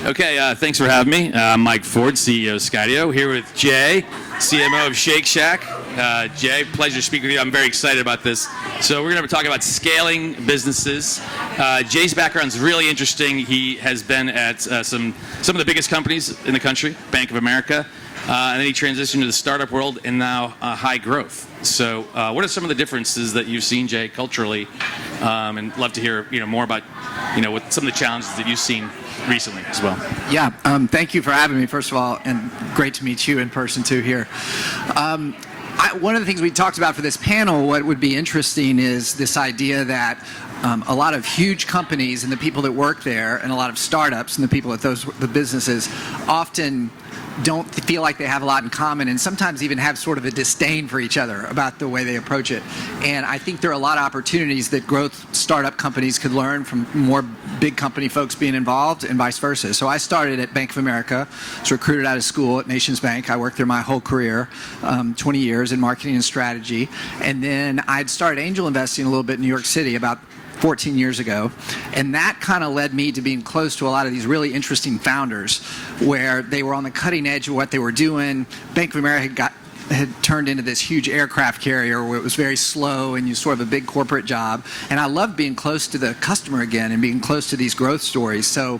Okay, thanks for having me. I'm Mike Ford, CEO of Skydeo, here with Jay, CMO of Shake Shack. Jay, pleasure to speak with you. I'm very excited about this. So we're going to talk about scaling businesses. Jay's background is really interesting. He has been at some of the biggest companies in the country, Bank of America, and then he transitioned to the startup world and now high growth. So what are some of the differences that you've seen, Jay, culturally? And love to hear more about what some of the challenges that you've seen recently as well. Yeah, thank you for having me, first of all, and great to meet you in person too here. One of the things we talked about for this panel, what would be interesting is this idea that a lot of huge companies and the people that work there, and a lot of startups and the people at the businesses often don't feel like they have a lot in common, and sometimes even have sort of a disdain for each other about the way they approach it. And I think there are a lot of opportunities that growth startup companies could learn from more big company folks being involved, and vice versa. So I started at Bank of America, was recruited out of school at Nations Bank. I worked there my whole career, 20 years in marketing and strategy. And then I'd started angel investing a little bit in New York City about 14 years ago, and that kind of led me to being close to a lot of these really interesting founders where they were on the cutting edge of what they were doing. Bank of America had turned into this huge aircraft carrier where it was very slow and you sort of a big corporate job, and I loved being close to the customer again and being close to these growth stories. So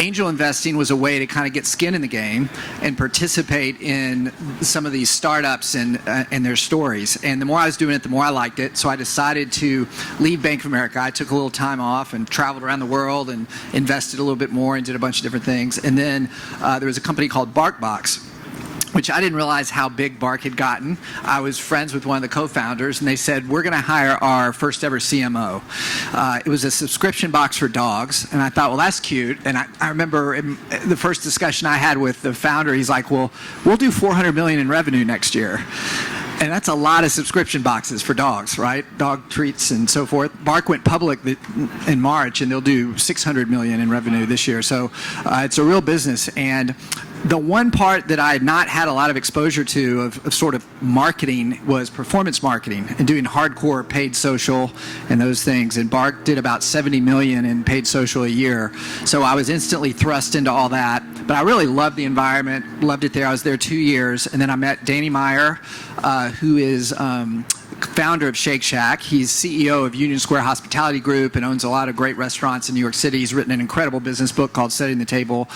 angel investing was a way to kind of get skin in the game and participate in some of these startups and their stories. And the more I was doing it, the more I liked it. So I decided to leave Bank of America. I took a little time off and traveled around the world and invested a little bit more and did a bunch of different things. And then there was a company called BarkBox, which I didn't realize how big Bark had gotten. I was friends with one of the co-founders, and they said, we're going to hire our first ever CMO. It was a subscription box for dogs, and I thought, well, that's cute. And I remember in the first discussion I had with the founder, he's like, well, we'll do $400 million in revenue next year. And that's a lot of subscription boxes for dogs, right? Dog treats and so forth. Bark went public in March, and they'll do $600 million in revenue this year. So it's a real business. And the one part that I had not had a lot of exposure to of sort of marketing was performance marketing and doing hardcore paid social and those things. And Bark did about $70 million in paid social a year. So I was instantly thrust into all that. But I really loved the environment, loved it there. I was there 2 years. And then I met Danny Meyer, who is founder of Shake Shack. He's CEO of Union Square Hospitality Group and owns a lot of great restaurants in New York City. He's written an incredible business book called Setting the Table.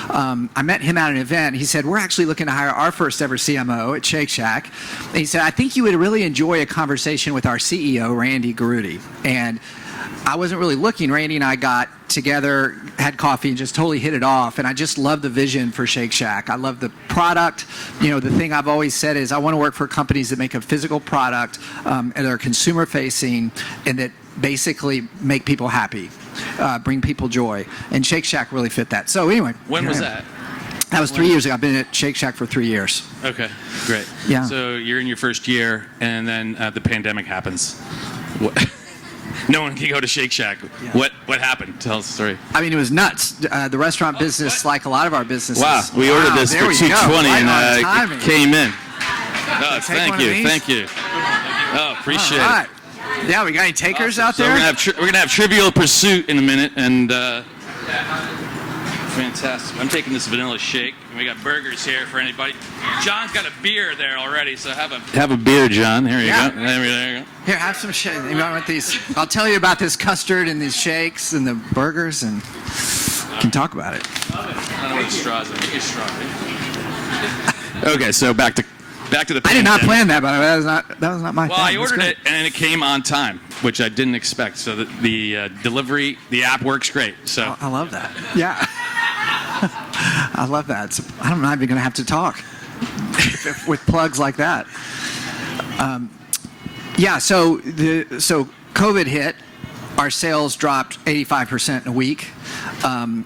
I met him at an event. He said, we're actually looking to hire our first ever CMO at Shake Shack. And he said, I think you would really enjoy a conversation with our CEO, Randy Garutti. And I wasn't really looking. Randy and I got together, had coffee, and just totally hit it off. And I just love the vision for Shake Shack. I love the product. The thing I've always said is I want to work for companies that make a physical product and are consumer facing and that basically make people happy, bring people joy. And Shake Shack really fit that. So anyway. When was that? That was 3 years ago. I've been at Shake Shack for 3 years. Okay, great. Yeah. So you're in your first year, and then the pandemic happens. No one can go to Shake Shack. Yeah. What happened? Tell us the story. I mean, it was nuts. The restaurant business, like a lot of our businesses. Wow, we ordered this for $220 and it came in. Oh, thank you. Oh, appreciate it. Yeah, we got any takers out there? We're gonna have Trivial Pursuit in a minute, and fantastic. I'm taking this vanilla shake, and we got burgers here for anybody. John's got a beer there already, so have a beer, John. Here you go. There you go. Here, have some shake. You want these? I'll tell you about this custard and these shakes and the burgers, and we can talk about it. I don't know what the straws are. Make a straw. Okay, so back to the pandemic. I did not plan that, but that was not my thing. Well, I ordered it, and it came on time, which I didn't expect. So the delivery, the app works great. So I love that. Yeah. I love that. I'm not even going to have to talk with plugs like that. So COVID hit. Our sales dropped 85% in a week.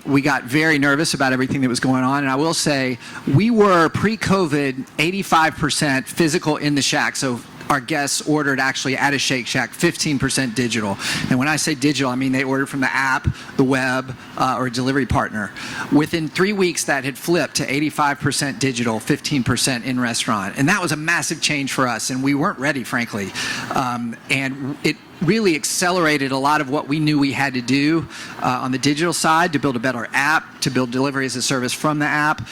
We got very nervous about everything that was going on. And I will say, we were pre-COVID 85% physical in the Shack. So our guests ordered actually at a Shake Shack 15% digital. And when I say digital, I mean they ordered from the app, the web, or a delivery partner. Within 3 weeks, that had flipped to 85% digital, 15% in restaurant. And that was a massive change for us. And we weren't ready, frankly. And really accelerated a lot of what we knew we had to do on the digital side to build a better app, to build delivery as a service from the app.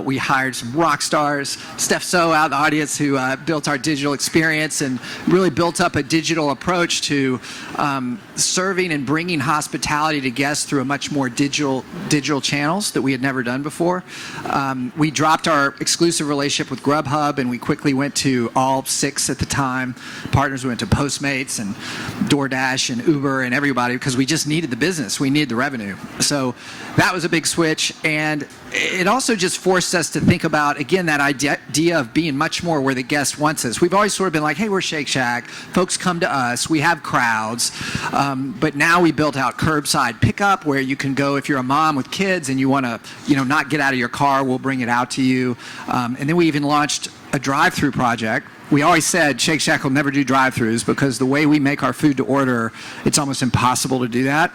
We hired some rock stars, Steph So out in the audience, who built our digital experience and really built up a digital approach to serving and bringing hospitality to guests through a much more digital channels that we had never done before. We dropped our exclusive relationship with Grubhub, and we quickly went to all 6 at the time partners. We went to Postmates and DoorDash and Uber and everybody, because we just needed the business. We needed the revenue. So that was a big switch. And it also just forced us to think about, again, that idea of being much more where the guest wants us. We've always sort of been like, hey, we're Shake Shack. Folks come to us. We have crowds. But now we built out curbside pickup, where you can go if you're a mom with kids and you want to, not get out of your car, we'll bring it out to you. And then we even launched a drive-through project. We always said Shake Shack will never do drive-thrus because the way we make our food to order, it's almost impossible to do that.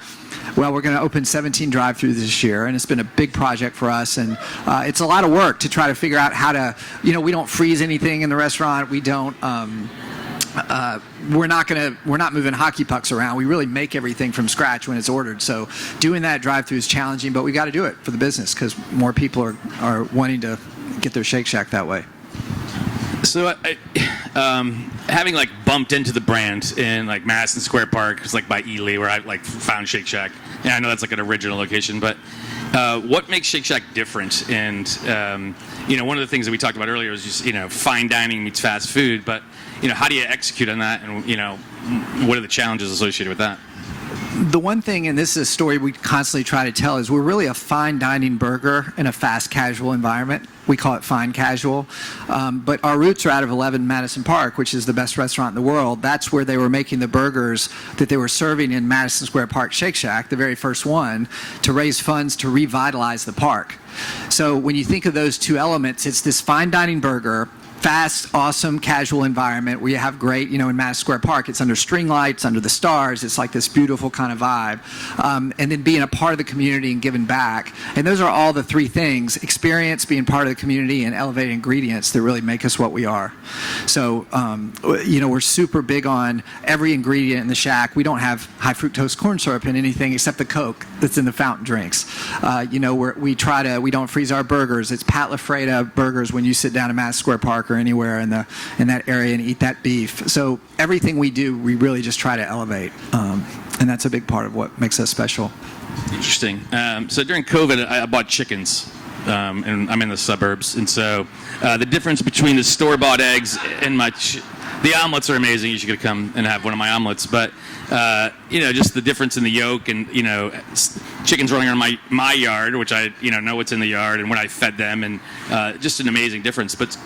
Well, we're going to open 17 drive-thrus this year, and it's been a big project for us. And it's a lot of work to try to figure out how to, we don't freeze anything in the restaurant. We don't. We're not moving hockey pucks around. We really make everything from scratch when it's ordered. So doing that drive-through is challenging, but we got to do it for the business because more people are wanting to get their Shake Shack that way. So, having bumped into the brand in Madison Square Park, it's by Ely, where I found Shake Shack. Yeah, I know that's an original location, but what makes Shake Shack different? And one of the things that we talked about earlier was just fine dining meets fast food. But how do you execute on that? And what are the challenges associated with that? The one thing, and this is a story we constantly try to tell, is we're really a fine dining burger in a fast casual environment. We call it fine casual. But our roots are out of 11 Madison Park, which is the best restaurant in the world. That's where they were making the burgers that they were serving in Madison Square Park Shake Shack, the very first one, to raise funds to revitalize the park. So when you think of those two elements, it's this fine dining burger, fast, awesome, casual environment where you have great, in Madison Square Park, it's under string lights, under the stars. It's like this beautiful kind of vibe. And then being a part of the community and giving back. And those are all the three things: experience, being part of the community, and elevated ingredients that really make us what we are. So, we're super big on every ingredient in the Shack. We don't have high fructose corn syrup in anything except the Coke that's in the fountain drinks. We don't freeze our burgers. It's Pat LaFreda burgers when you sit down in Madison Square Park or anywhere in that area and eat that beef. So everything we do, we really just try to elevate, and that's a big part of what makes us special. Interesting. So during COVID, I bought chickens, and I'm in the suburbs, and so the difference between the store-bought eggs and the omelets are amazing. You should come and have one of my omelets, but just the difference in the yolk and chickens running around my yard, which I know what's in the yard, and when I fed them, and just an amazing difference. But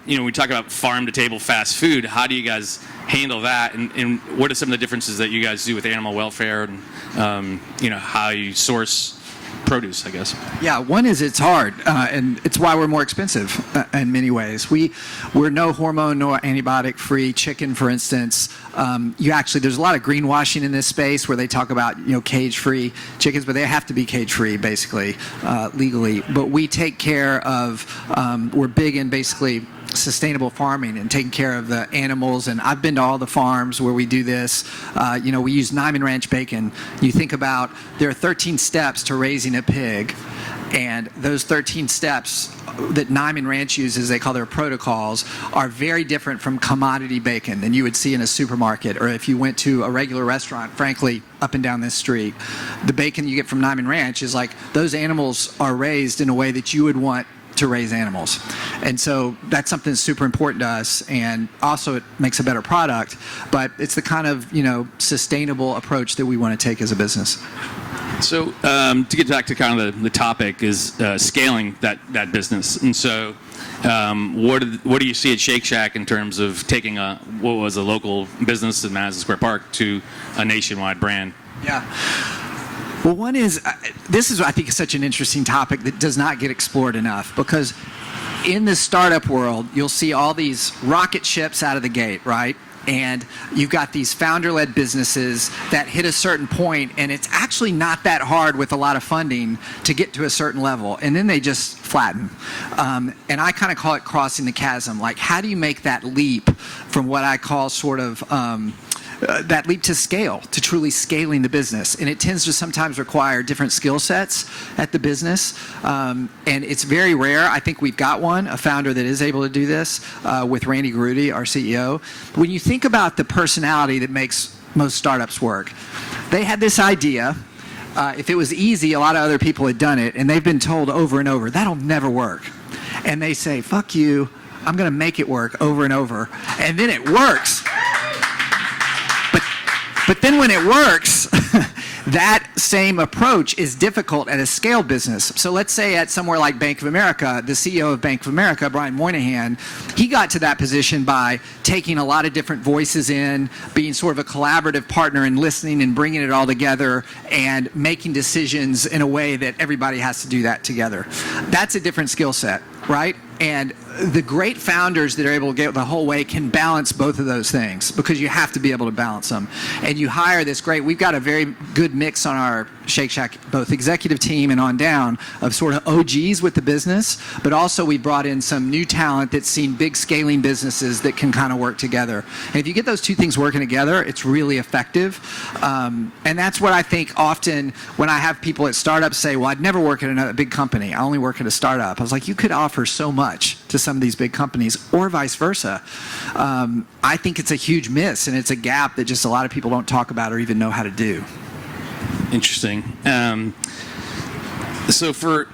we talk about farm to table fast food. How do you guys handle that, and what are some of the differences that you guys do with animal welfare, and how you source produce, I guess? Yeah, one is it's hard, and it's why we're more expensive in many ways. We're no hormone, no antibiotic free chicken, for instance. There's a lot of greenwashing in this space where they talk about cage free chickens, but they have to be cage free basically legally. But we take care of. We're big in basically sustainable farming and taking care of the animals. And I've been to all the farms where we do this. We use Nyman Ranch bacon. You think about, there are 13 steps to raising a pig, and those 13 steps that Nyman Ranch uses, they call their protocols, are very different from commodity bacon than you would see in a supermarket, or if you went to a regular restaurant, frankly, up and down this street. The bacon you get from Nyman Ranch is those animals are raised in a way that you would want to raise animals. And so that's something that's super important to us, and also it makes a better product, but it's the kind of sustainable approach that we want to take as a business. So to get back to kind of the topic is scaling that business. And so what do you see at Shake Shack in terms of taking what was a local business in Madison Square Park to a nationwide brand? Yeah. Well, one is, this is, I think, such an interesting topic that does not get explored enough, because in the startup world, you'll see all these rocket ships out of the gate, right? And you've got these founder-led businesses that hit a certain point, and it's actually not that hard with a lot of funding to get to a certain level, and then they just flatten. And I kind of call it crossing the chasm. How do you make that leap from what I call sort of that leap to scale, to truly scaling the business. And it tends to sometimes require different skill sets at the business. And it's very rare. I think we've got a founder that is able to do this with Randy Garutti, our CEO. When you think about the personality that makes most startups work, they had this idea. If it was easy, a lot of other people had done it, and they've been told over and over, that'll never work. And they say, fuck you, I'm going to make it work over and over. And then it works. But then when it works, that same approach is difficult at a scale business. So let's say at somewhere like Bank of America, the CEO of Bank of America, Brian Moynihan, he got to that position by taking a lot of different voices in, being sort of a collaborative partner and listening and bringing it all together and making decisions in a way that everybody has to do that together. That's a different skill set, right? And the great founders that are able to get the whole way can balance both of those things, because you have to be able to balance them. And you hire this we've got a very good mix on our Shake Shack, both executive team and on down, of sort of OGs with the business, but also we brought in some new talent that's seen big scaling businesses that can kind of work together. And if you get those two things working together, it's really effective. And that's what I think often when I have people at startups say, well, I'd never work at another big company. I only work at a startup. I was like, you could offer so much to some of these big companies, or vice versa. I think it's a huge miss, and it's a gap that just a lot of people don't talk about or even know how to do. Interesting. So for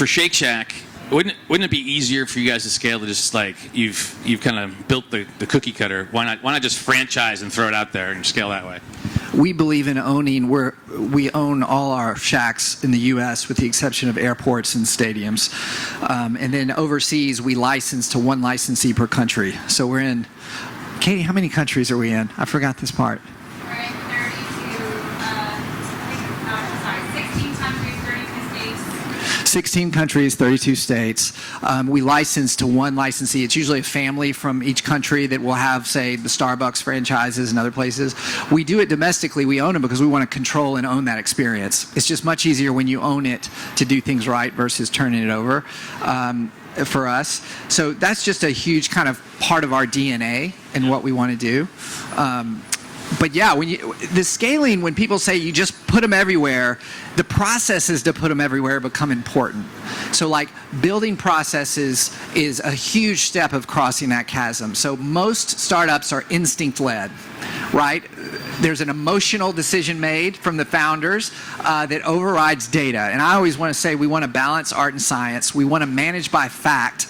Shake Shack, wouldn't it be easier for you guys to scale to just like you've kind of built the cookie cutter? Why not just franchise and throw it out there and scale that way? We believe in owning. We own all our shacks in the U.S. with the exception of airports and stadiums. And then overseas, we license to one licensee per country. So we're in, Katie, how many countries are we in? I forgot this part. We're in 16 countries, 32 states. 16 countries, 32 states. We license to one licensee. It's usually a family from each country that will have, say, the Starbucks franchises and other places. We do it domestically. We own them because we want to control and own that experience. It's just much easier when you own it to do things right versus turning it over for us. So that's just a huge kind of part of our DNA and what we want to do. But yeah, the scaling, when people say you just put them everywhere, the processes to put them everywhere become important. So like building processes is a huge step of crossing that chasm. So most startups are instinct-led, right? There's an emotional decision made from the founders that overrides data. And I always want to say we want to balance art and science. We want to manage by fact,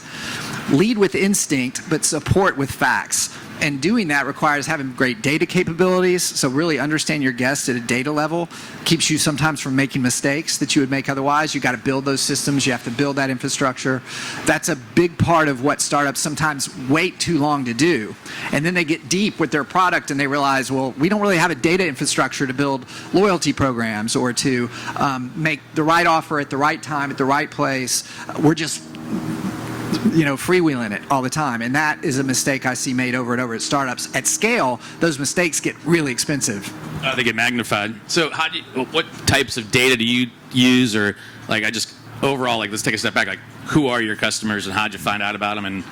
lead with instinct, but support with facts. And doing that requires having great data capabilities. So really understand your guests at a data level. Keeps you sometimes from making mistakes that you would make otherwise. You got to build those systems. You have to build that infrastructure. That's a big part of what startups sometimes wait too long to do. And then they get deep with their product and they realize, well, we don't really have a data infrastructure to build loyalty programs or to make the right offer at the right time at the right place. We're just freewheeling it all the time. And that is a mistake I see made over and over at startups. At scale, those mistakes get really expensive. They get magnified. So what types of data do you use, or overall, let's take a step back, who are your customers and how'd you find out about them, and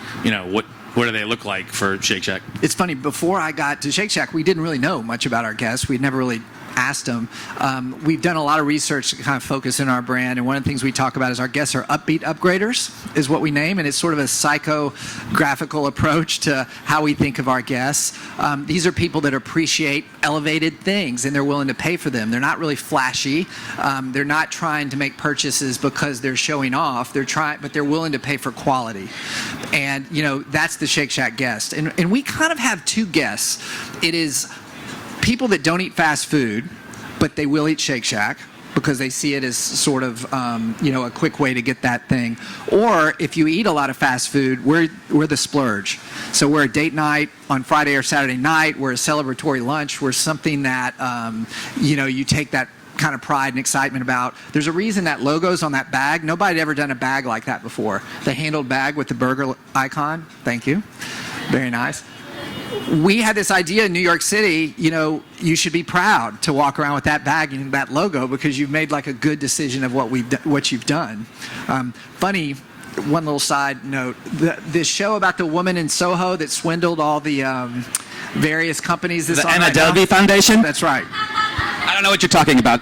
what do they look like for Shake Shack? It's funny, before I got to Shake Shack, we didn't really know much about our guests. We'd never really asked them. We've done a lot of research to kind of focus in our brand, and one of the things we talk about is our guests are upbeat upgraders, is what we name, and it's sort of a psychographical approach to how we think of our guests. These are people that appreciate elevated things, and they're willing to pay for them. They're not really flashy. They're not trying to make purchases because they're showing off. But they're willing to pay for quality. And, that's the Shake Shack guest. And we kind of have two guests. It is people that don't eat fast food, but they will eat Shake Shack because they see it as sort of, a quick way to get that thing. Or if you eat a lot of fast food, we're the splurge. So we're a date night on Friday or Saturday night. We're a celebratory lunch. We're something that, you take that kind of pride and excitement about. There's a reason that logo's on that bag. Nobody had ever done a bag like that before. The handled bag with the burger icon. Thank you. Very nice. We had this idea in New York City, you should be proud to walk around with that bag and that logo because you've made a good decision of what you've done. Funny, one little side note, this show about the woman in Soho that swindled all the various companies this The on Anna right now. Delvey Foundation? That's right. I don't know what you're talking about.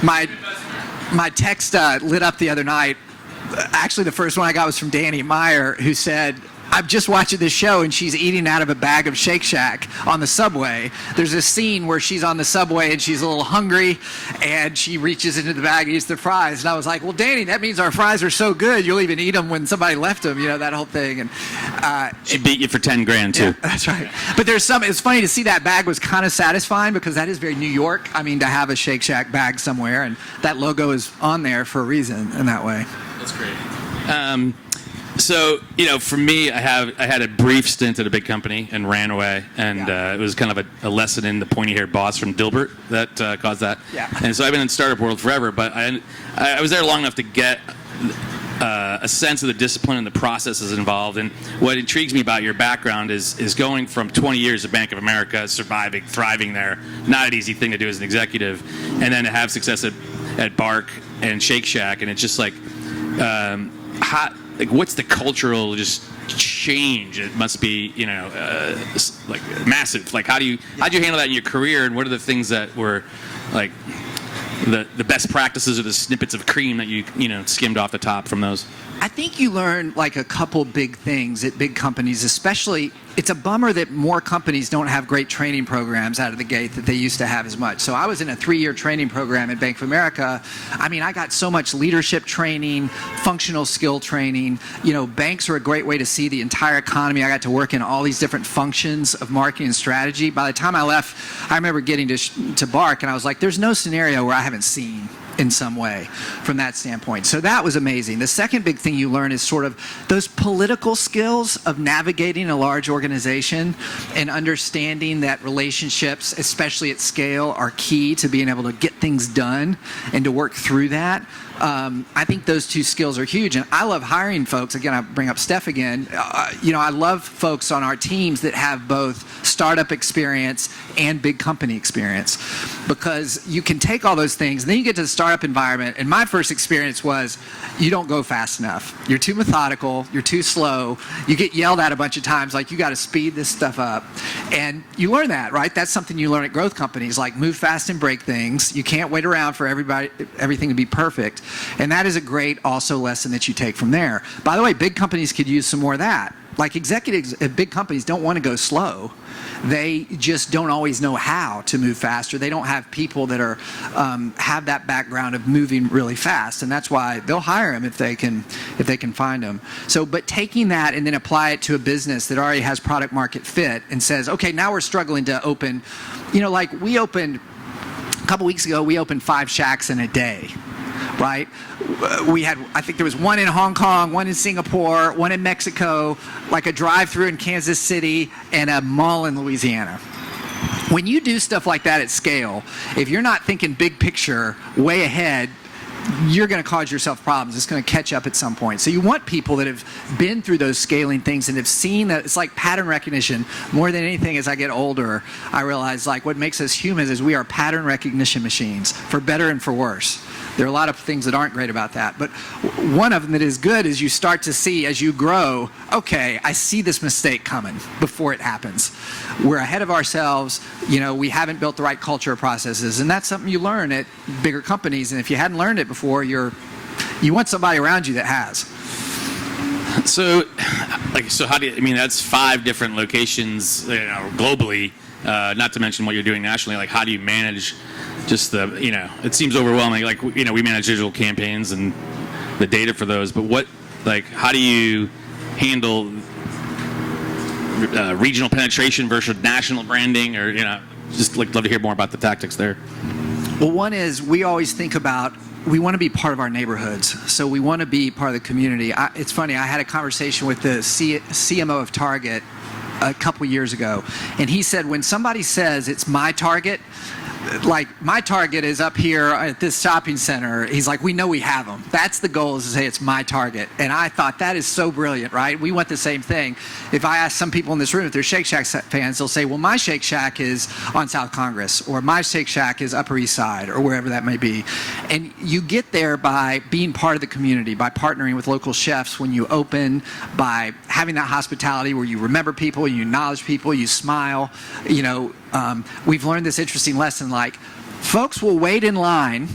My text lit up the other night. Actually, the first one I got was from Danny Meyer, who said, I'm just watching this show and she's eating out of a bag of Shake Shack on the subway. There's a scene where she's on the subway and she's a little hungry and she reaches into the bag and eats the fries. And I was like, well, Danny, that means our fries are so good you'll even eat them when somebody left them, that whole thing. And She beat you for 10 grand too. yeah, that's right. But it's funny to see that bag was kind of satisfying because that is very New York. I mean, to have a Shake Shack bag somewhere and that logo is on there for a reason in that way. That's great. So, for me, I had a brief stint at a big company and ran away, and it was kind of a lesson in the pointy-haired boss from Dilbert that caused that. Yeah. And so I've been in the startup world forever, but I was there long enough to get a sense of the discipline and the processes involved. And what intrigues me about your background is going from 20 years at Bank of America, surviving, thriving there, not an easy thing to do as an executive, and then to have success at Bark and Shake Shack, and it's just like, what's the cultural just change? It must be, like massive. Like, how'd you handle that in your career, and what are the things that were like the best practices or the snippets of cream that you skimmed off the top from those? I think you learn like a couple big things at big companies, especially. It's a bummer that more companies don't have great training programs out of the gate that they used to have as much. So I was in a 3-year training program at Bank of America. I mean, I got so much leadership training, functional skill training. Banks are a great way to see the entire economy. I got to work in all these different functions of marketing and strategy. By the time I left, I remember getting to Bark, and I was like, there's no scenario where I haven't seen in some way from that standpoint. So that was amazing. The second big thing you learn is sort of those political skills of navigating a large organization and understanding that relationships, especially at scale, are key to being able to get things done and to work through that. I think those two skills are huge, and I love hiring folks. Again, I bring up Steph again. I love folks on our teams that have both startup experience and big company experience, because you can take all those things, and then you get to the startup environment, and my first experience was you don't go fast enough. You're too methodical. You're too slow. You get yelled at a bunch of times, like, you got to speed this stuff up. And you learn that, right? That's something you learn at growth companies, like move fast and break things. You can't wait around for everything to be perfect. And that is a great also lesson that you take from there. By the way, big companies could use some more of that. Like, executives at big companies don't want to go slow. They just don't always know how to move faster. They don't have people that are have that background of moving really fast, and that's why they'll hire them if they can find them. So, but taking that and then apply it to a business that already has product market fit and says, okay, now we're struggling to open. Like we opened a couple weeks ago, we opened 5 Shacks in a day. Right? I think there was one in Hong Kong, one in Singapore, one in Mexico, like a drive-through in Kansas City, and a mall in Louisiana. When you do stuff like that at scale, if you're not thinking big picture, way ahead, you're going to cause yourself problems. It's going to catch up at some point. So you want people that have been through those scaling things and have seen that. It's like pattern recognition. More than anything, as I get older, I realize like what makes us humans is we are pattern recognition machines, for better and for worse. There are a lot of things that aren't great about that. But one of them that is good is you start to see as you grow, okay, I see this mistake coming before it happens. We're ahead of ourselves. We haven't built the right culture or processes. And that's something you learn at bigger companies. And if you hadn't learned it before, you want somebody around you that has. So how do you, that's 5 different locations, globally, not to mention what you're doing nationally. Like, how do you manage just it seems overwhelming. Like, we manage digital campaigns and the data for those, but how do you handle regional penetration versus national branding, or, just love to hear more about the tactics there. Well, one is we always think about, we want to be part of our neighborhoods. So we want to be part of the community. It's funny, I had a conversation with the CMO of Target a couple years ago, and he said, when somebody says it's my target, like my target is up here at this shopping center. He's like, we know we have them. That's the goal, is to say it's my target. And I thought that is so brilliant, right? We want the same thing. If I ask some people in this room if they're Shake Shack fans, they'll say, well, my Shake Shack is on South Congress, or my Shake Shack is Upper East Side, or wherever that may be. And you get there by being part of the community, by partnering with local chefs when you open, by having that hospitality where you remember people, you acknowledge people, you smile. You know, we've learned this interesting lesson, like folks will wait in line.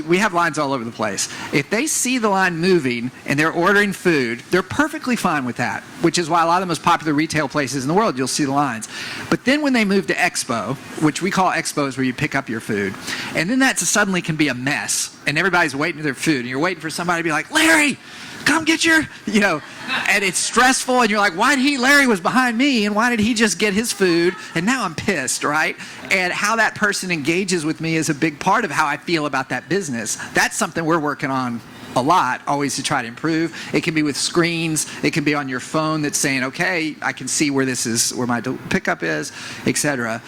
We have lines all over the place. If they see the line moving and they're ordering food, they're perfectly fine with that, which is why a lot of the most popular retail places in the world, you'll see the lines. But then when they move to Expo, which we call Expos, where you pick up your food, and then that suddenly can be a mess, and everybody's waiting for their food, and you're waiting for somebody to be like, Larry, come get your, you know, and it's stressful, and you're like, Larry was behind me, and why did he just get his food, and now I'm pissed, right? And how that person engages with me is a big part of how I feel about that business. That's something we're working on a lot, always, to try to improve. It can be with screens, it can be on your phone that's saying, okay, I can see where this is, where my pickup is, etc.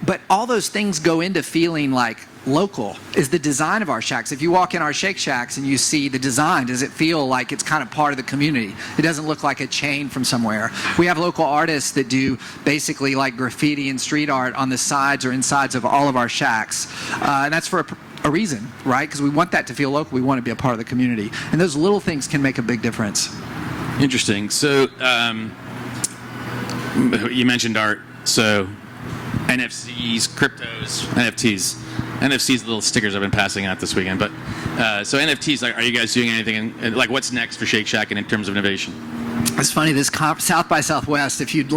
But all those things go into feeling like local is the design of our shacks. If you walk in our Shake Shacks and you see the design, does it feel like it's kind of part of the community? It doesn't look like a chain from somewhere. We have local artists that do basically like graffiti and street art on the sides or insides of all of our shacks. And that's for a reason, right? Because we want that to feel local. We want to be a part of the community. And those little things can make a big difference. Interesting. So you mentioned art. So NFCs, cryptos, NFTs. NFCs, the little stickers I've been passing out this weekend. But so NFTs, like, are you guys doing anything? Like, what's next for Shake Shack in terms of innovation? It's funny, this South by Southwest, if you'd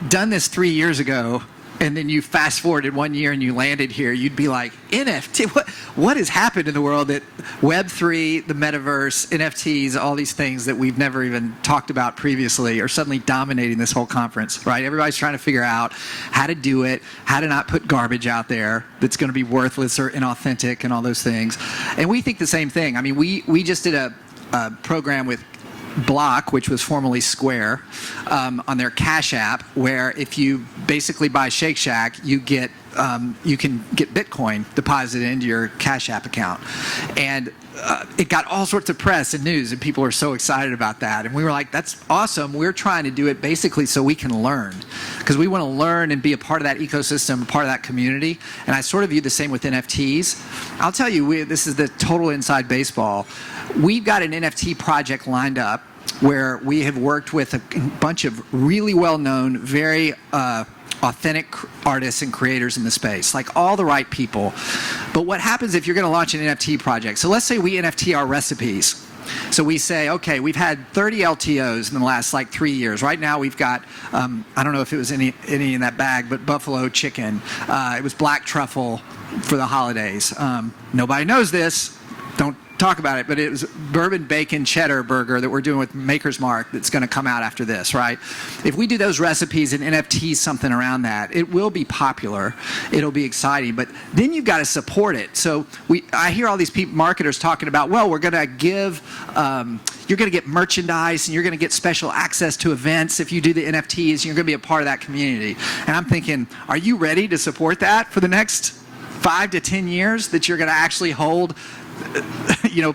done this 3 years ago, and then you fast forwarded 1 year and you landed here, you'd be like, NFT, what has happened in the world that Web3, the metaverse, NFTs, all these things that we've never even talked about previously are suddenly dominating this whole conference, right? Everybody's trying to figure out how to do it, how to not put garbage out there that's going to be worthless or inauthentic and all those things. And we think the same thing. I mean, we just did a program with Block, which was formerly Square, on their Cash App, where if you basically buy Shake Shack, you can get Bitcoin deposited into your Cash App account. And it got all sorts of press and news, and people are so excited about that. And we were like, that's awesome. We're trying to do it basically so we can learn, because we want to learn and be a part of that ecosystem, part of that community. And I sort of view the same with NFTs. I'll tell you, this is the total inside baseball. We've got an NFT project lined up where we have worked with a bunch of really well-known, very authentic artists and creators in the space, like all the right people. But what happens if you're going to launch an NFT project? So let's say we NFT our recipes. So we say, okay, we've had 30 LTOs in the last 3 years. Right now we've got, I don't know if it was any in that bag, but buffalo chicken. It was black truffle for the holidays. Nobody knows this. Don't talk about it, but it was bourbon bacon cheddar burger that we're doing with Maker's Mark that's going to come out after this, right? If we do those recipes and NFT something around that, it will be popular. It'll be exciting, but then you've got to support it. So I hear all these marketers talking about, well, we're going to give, you're going to get merchandise and you're going to get special access to events if you do the NFTs, and you're going to be a part of that community. And I'm thinking, are you ready to support that for the next 5 to 10 years, that you're going to actually hold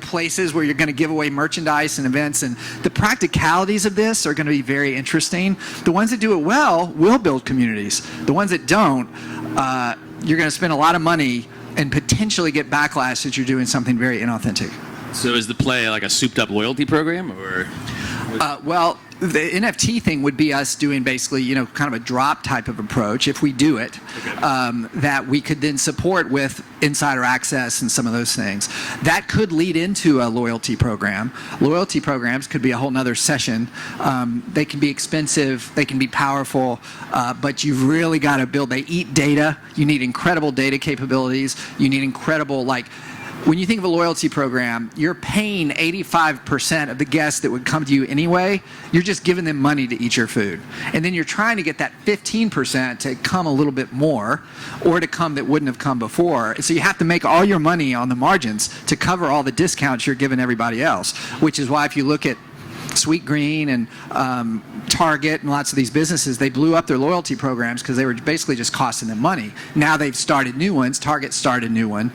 places where you're going to give away merchandise and events? And the practicalities of this are going to be very interesting. The ones that do it well will build communities. The ones that don't, you're going to spend a lot of money and potentially get backlash that you're doing something very inauthentic. So is the play like a souped up loyalty program, or? Well, the NFT thing would be us doing basically, kind of a drop type of approach, if we do it, that we could then support with insider access and some of those things. That could lead into a loyalty program. Loyalty programs could be a whole nother session. They can be expensive, they can be powerful, but you've really got to build, they eat data. You need incredible data capabilities. You need incredible, when you think of a loyalty program, you're paying 85% of the guests that would come to you anyway. You're just giving them money to eat your food. And then you're trying to get that 15% to come a little bit more, or to come that wouldn't have come before. So you have to make all your money on the margins to cover all the discounts you're giving everybody else, which is why if you look at Sweet Green and Target and lots of these businesses, they blew up their loyalty programs because they were basically just costing them money. Now they've started new ones. Target started a new one,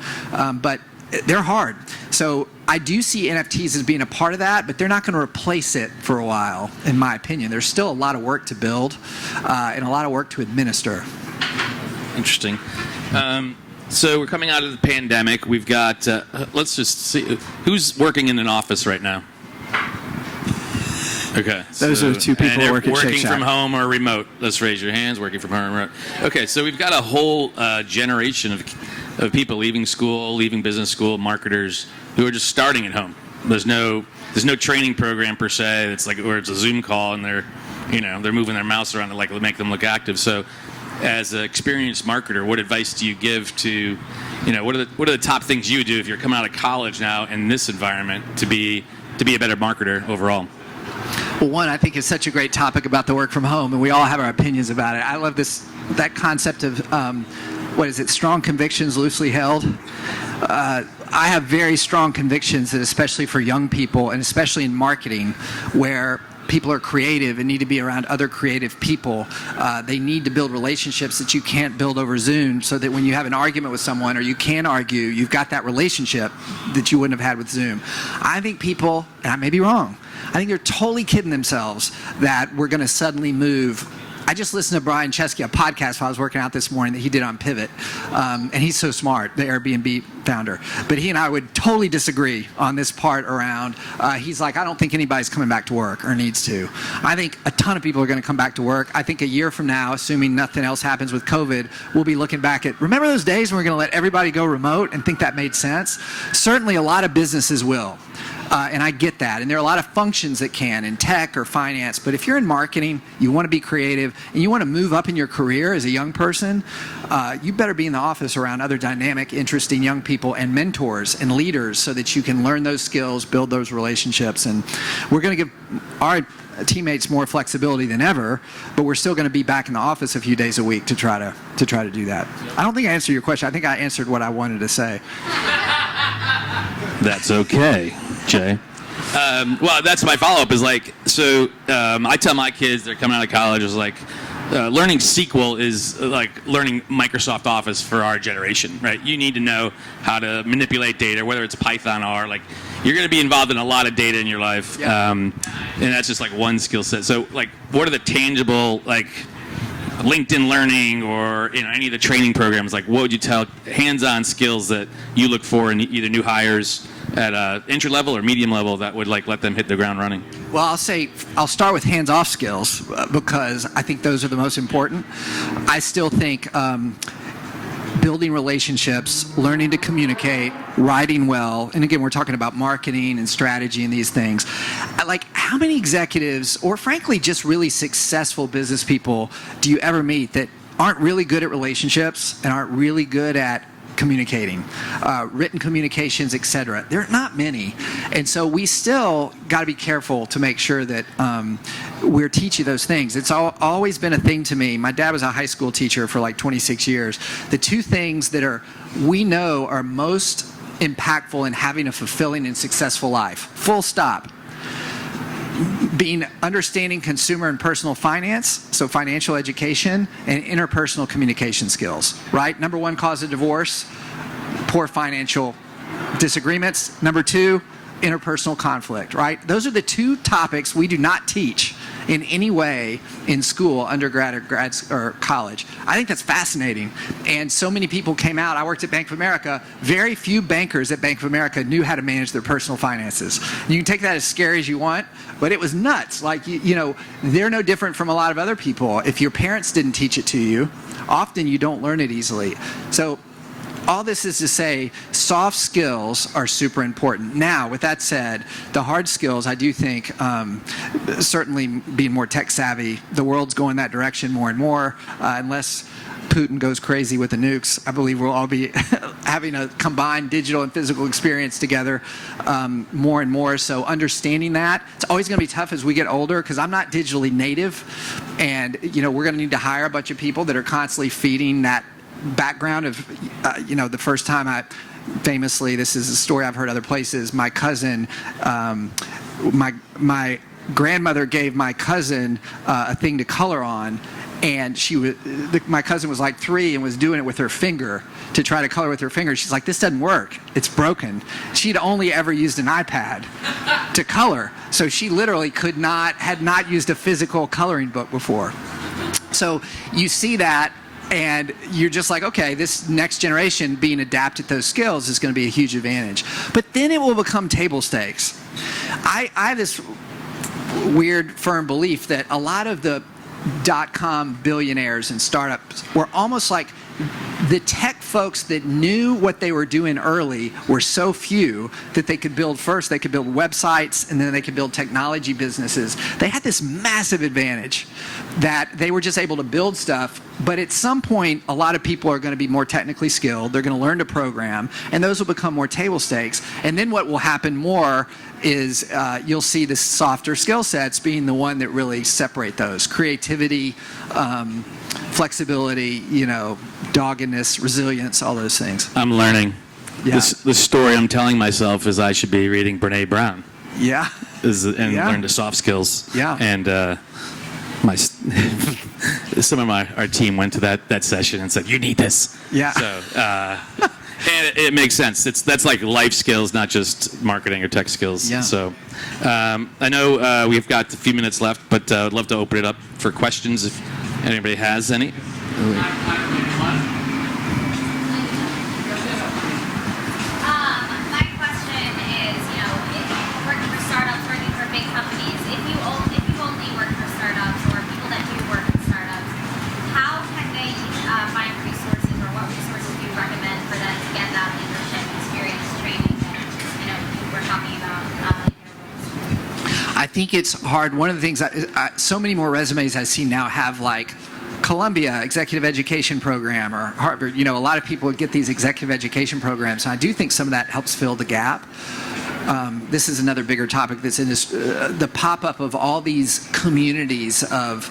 but they're hard. So I do see NFTs as being a part of that, but they're not going to replace it for a while, in my opinion. There's still a lot of work to build and a lot of work to administer. Interesting. So we're coming out of the pandemic. We've got, let's just see, who's working in an office right now? Okay. Those are the two people who work at Shake working Shack. from home or remote. Let's raise your hands. Working from home or remote. Okay, so we've got a whole generation of people leaving school, leaving business school, marketers who are just starting at home. There's no training program per se. It's like where it's a Zoom call and they're moving their mouse around to like make them look active. So, as an experienced marketer, what advice do you give to, what are the top things you do if you're coming out of college now in this environment to be a better marketer overall? Well, one, I think it's such a great topic about the work from home, and we all have our opinions about it. I love that concept of, strong convictions loosely held. I have very strong convictions that especially for young people, and especially in marketing, where people are creative and need to be around other creative people. They need to build relationships that you can't build over Zoom, so that when you have an argument with someone or you can argue, you've got that relationship that you wouldn't have had with Zoom. I think people, and I may be wrong, I think they're totally kidding themselves that we're going to suddenly move. I just listened to Brian Chesky, a podcast while I was working out this morning that he did on Pivot. And he's so smart, the Airbnb founder. But he and I would totally disagree on this part around, he's like, I don't think anybody's coming back to work or needs to. I think a ton of people are going to come back to work. I think a year from now, assuming nothing else happens with COVID, we'll be looking back at, remember those days when we're going to let everybody go remote and think that made sense? Certainly a lot of businesses will. And I get that. And there are a lot of functions that can in tech or finance. But if you're in marketing, you want to be creative, and you want to move up in your career as a young person, you better be in the office around other dynamic, interesting young people and mentors and leaders so that you can learn those skills, build those relationships. And we're going to give our teammates more flexibility than ever, but we're still going to be back in the office a few days a week to try to do that. I don't think I answered your question. I think I answered what I wanted to say. That's okay, Jay. Well, that's my follow-up is like, so I tell my kids, they're coming out of college, is like, learning SQL is like learning Microsoft Office for our generation, right? You need to know how to manipulate data, whether it's Python or like, you're going to be involved in a lot of data in your life. Yeah. And that's just like one skill set. So like, what are the tangible, like, LinkedIn Learning or any of the training programs, like what would you tell hands-on skills that you look for in either new hires at entry level or medium level that would like let them hit the ground running? Well, I'll start with hands-off skills because I think those are the most important. I still think building relationships, learning to communicate, writing well, and again, we're talking about marketing and strategy and these things. Like, how many executives, or frankly, just really successful business people do you ever meet that aren't really good at relationships and aren't really good at communicating, written communications, etc.? There are not many. And so we still got to be careful to make sure that we're teaching those things. It's always been a thing to me. My dad was a high school teacher for like 26 years. The two things that we know are most impactful in having a fulfilling and successful life, full stop, being understanding consumer and personal finance, so financial education, and interpersonal communication skills, right? Number one cause of divorce, poor financial disagreements. Number two, interpersonal conflict, right? Those are the two topics we do not teach in any way in school, undergrad or college. I think that's fascinating. And so many people came out. I worked at Bank of America. Very few bankers at Bank of America knew how to manage their personal finances. You can take that as scary as you want, but it was nuts. Like, they're no different from a lot of other people. If your parents didn't teach it to you, often you don't learn it easily. So all this is to say, soft skills are super important. Now, with that said, the hard skills, I do think, certainly being more tech savvy, the world's going that direction more and more. Unless Putin goes crazy with the nukes, I believe we'll all be having a combined digital and physical experience together more and more. So understanding that, it's always going to be tough as we get older because I'm not digitally native. And, we're going to need to hire a bunch of people that are constantly feeding that background of, the first time famously, this is a story I've heard other places, my cousin, my grandmother gave my cousin a thing to color on, and my cousin was like 3 and was doing it with her finger to try to color with her finger. She's like, this doesn't work. It's broken. She'd only ever used an iPad to color, so she literally had not used a physical coloring book before. So you see that, and you're just like, okay, this next generation being adapted those skills is going to be a huge advantage. But then it will become table stakes. I have this weird, firm belief that a lot of the dot-com billionaires and startups were almost like the tech folks that knew what they were doing early were so few that they could build first. They could build websites, and then they could build technology businesses. They had this massive advantage that they were just able to build stuff. But at some point, a lot of people are going to be more technically skilled. They're going to learn to program, and those will become more table stakes. And then what will happen more is you'll see the softer skill sets being the one that really separate those. Creativity, flexibility, doggedness, resilience, all those things. I'm learning. Yeah. The story I'm telling myself is I should be reading Brene Brown. Yeah. And Yeah. learn the soft skills. Yeah. And some of our team went to that session and said, you need this. Yeah. So, and it makes sense. That's like life skills, not just marketing or tech skills. Yeah. So I know we've got a few minutes left, but I'd love to open it up for questions if anybody has any. My question is, working for startups, working for big companies, if you only work for startups or people that do work in startups, how can they find resources, or what resources do you recommend for them to get that leadership experience training that, you were talking about? I think it's hard. One of the things, so many more resumes I see now have like Columbia Executive Education Program or Harvard. A lot of people get these executive education programs, and I do think some of that helps fill the gap. This is another bigger topic that's in this, the pop-up of all these communities of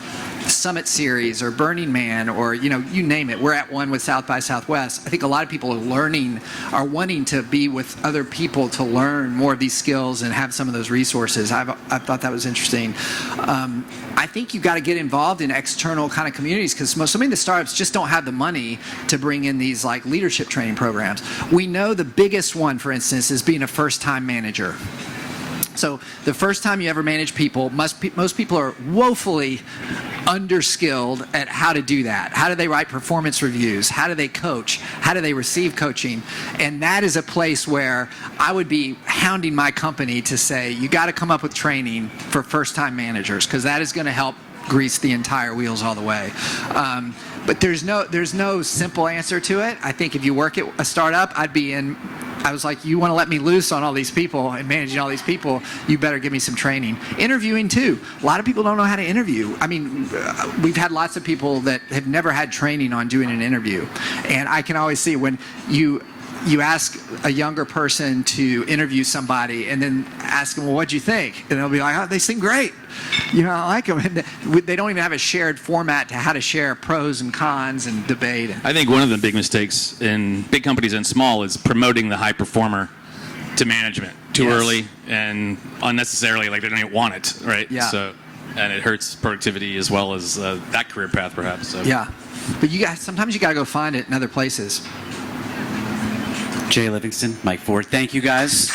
Summit Series or Burning Man or, you name it. We're at one with South by Southwest. I think a lot of people are wanting to be with other people to learn more of these skills and have some of those resources. I thought that was interesting. I think you've got to get involved in external kind of communities because so many of the startups just don't have the money to bring in these like leadership training programs. We know the biggest one, for instance, is being a first-time manager. So the first time you ever manage people, most people are woefully underskilled at how to do that. How do they write performance reviews? How do they coach? How do they receive coaching? And that is a place where I would be hounding my company to say, you got to come up with training for first-time managers because that is going to help grease the entire wheels all the way. But there's no simple answer to it. I think if you work at a startup, I was like, you want to let me loose on all these people and managing all these people, you better give me some training. Interviewing too. A lot of people don't know how to interview. I mean, we've had lots of people that have never had training on doing an interview. And I can always see when you ask a younger person to interview somebody and then ask them, well, what'd you think? And they'll be like, oh, they seem great. I like them. And they don't even have a shared format to how to share pros and cons and debate. I think one of the big mistakes in big companies and small is promoting the high performer to management too early and unnecessarily, like they don't even want it, right? Yeah. So, and it hurts productivity as well as that career path, perhaps. So. Yeah. But sometimes you got to go find it in other places. Jay Livingston, Mike Ford. Thank you, guys.